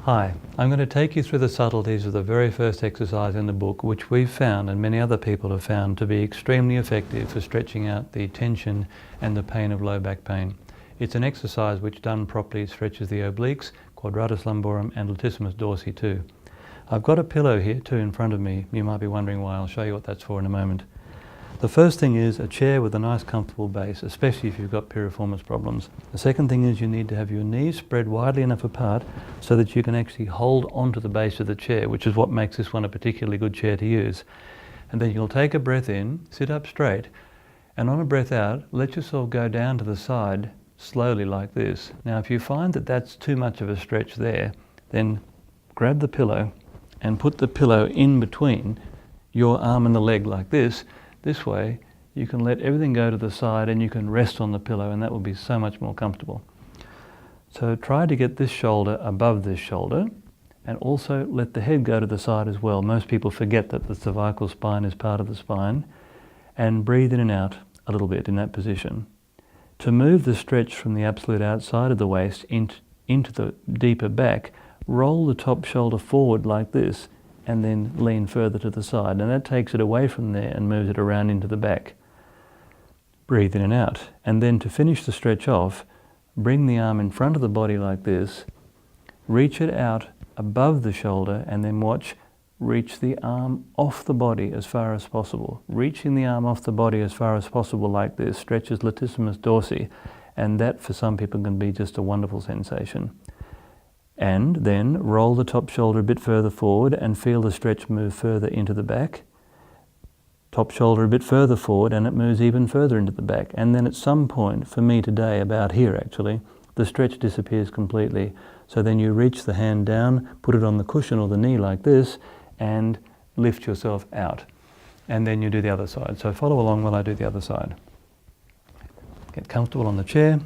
Hi, I'm going to take you through the subtleties of the very first exercise in the book, which we've found and many other people have found to be extremely effective for stretching out the tension and the pain of low back pain. It's an exercise which done properly stretches the obliques, quadratus lumborum and latissimus dorsi too. I've got a pillow here too in front of me. You might be wondering why. I'll show you what that's for in a moment. The first thing is a chair with a nice comfortable base, especially if you've got piriformis problems. The second thing is you need to have your knees spread widely enough apart so that you can actually hold onto the base of the chair, which is what makes this one a particularly good chair to use. And then you'll take a breath in, sit up straight, and on a breath out, let yourself go down to the side slowly like this. Now if you find that that's too much of a stretch there, then grab the pillow and put the pillow in between your arm and the leg like this. This way you can let everything go to the side and you can rest on the pillow, and that will be so much more comfortable. So try to get this shoulder above this shoulder, and also let the head go to the side as well. Most people forget that the cervical spine is part of the spine, and breathe in and out a little bit in that position. To move the stretch from the absolute outside of the waist into the deeper back, roll the top shoulder forward like this and then lean further to the side, and that takes it away from there and moves it around into the back. Breathe in and out, and then to finish the stretch off, bring the arm in front of the body like this, reach it out above the shoulder, and then watch, reach the arm off the body as far as possible. Reaching the arm off the body as far as possible like this stretches latissimus dorsi, and that for some people can be just a wonderful sensation. And then roll the top shoulder a bit further forward and feel the stretch move further into the back. Top shoulder a bit further forward and it moves even further into the back. And then at some point, for me today, about here actually, the stretch disappears completely. So then you reach the hand down, put it on the cushion or the knee like this, and lift yourself out. And then you do the other side. So follow along while I do the other side. Get comfortable on the chair.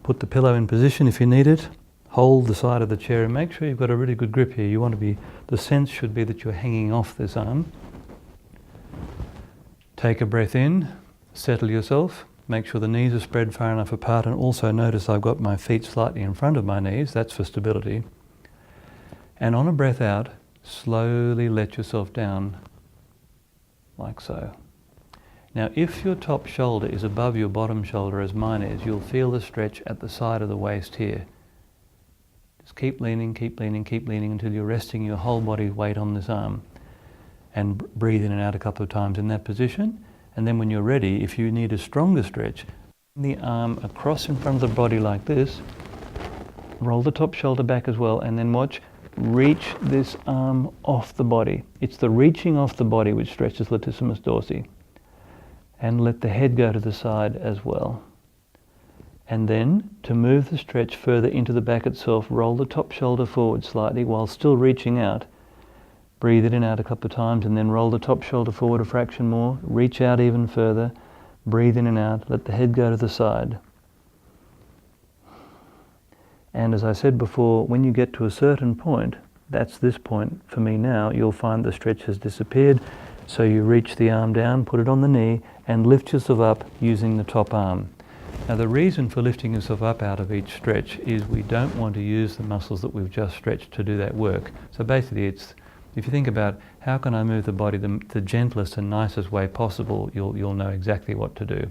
Put the pillow in position if you need it. Hold the side of the chair and make sure you've got a really good grip here. You want to be, the sense should be that you're hanging off this arm. Take a breath in, settle yourself, make sure the knees are spread far enough apart, and also notice I've got my feet slightly in front of my knees, that's for stability. And on a breath out, slowly let yourself down, like so. Now if your top shoulder is above your bottom shoulder as mine is, you'll feel the stretch at the side of the waist here. Just keep leaning, keep leaning, keep leaning until you're resting your whole body weight on this arm. And breathe in and out a couple of times in that position. And then when you're ready, if you need a stronger stretch, bring the arm across in front of the body like this. Roll the top shoulder back as well, and then watch, reach this arm off the body. It's the reaching off the body which stretches latissimus dorsi. And let the head go to the side as well. And then, to move the stretch further into the back itself, roll the top shoulder forward slightly while still reaching out. Breathe it in and out a couple of times, and then roll the top shoulder forward a fraction more. Reach out even further. Breathe in and out. Let the head go to the side. And as I said before, when you get to a certain point, that's this point for me now, you'll find the stretch has disappeared. So you reach the arm down, put it on the knee, and lift yourself up using the top arm. Now the reason for lifting yourself up out of each stretch is we don't want to use the muscles that we've just stretched to do that work. So basically it's, if you think about how can I move the body the gentlest and nicest way possible, you'll know exactly what to do.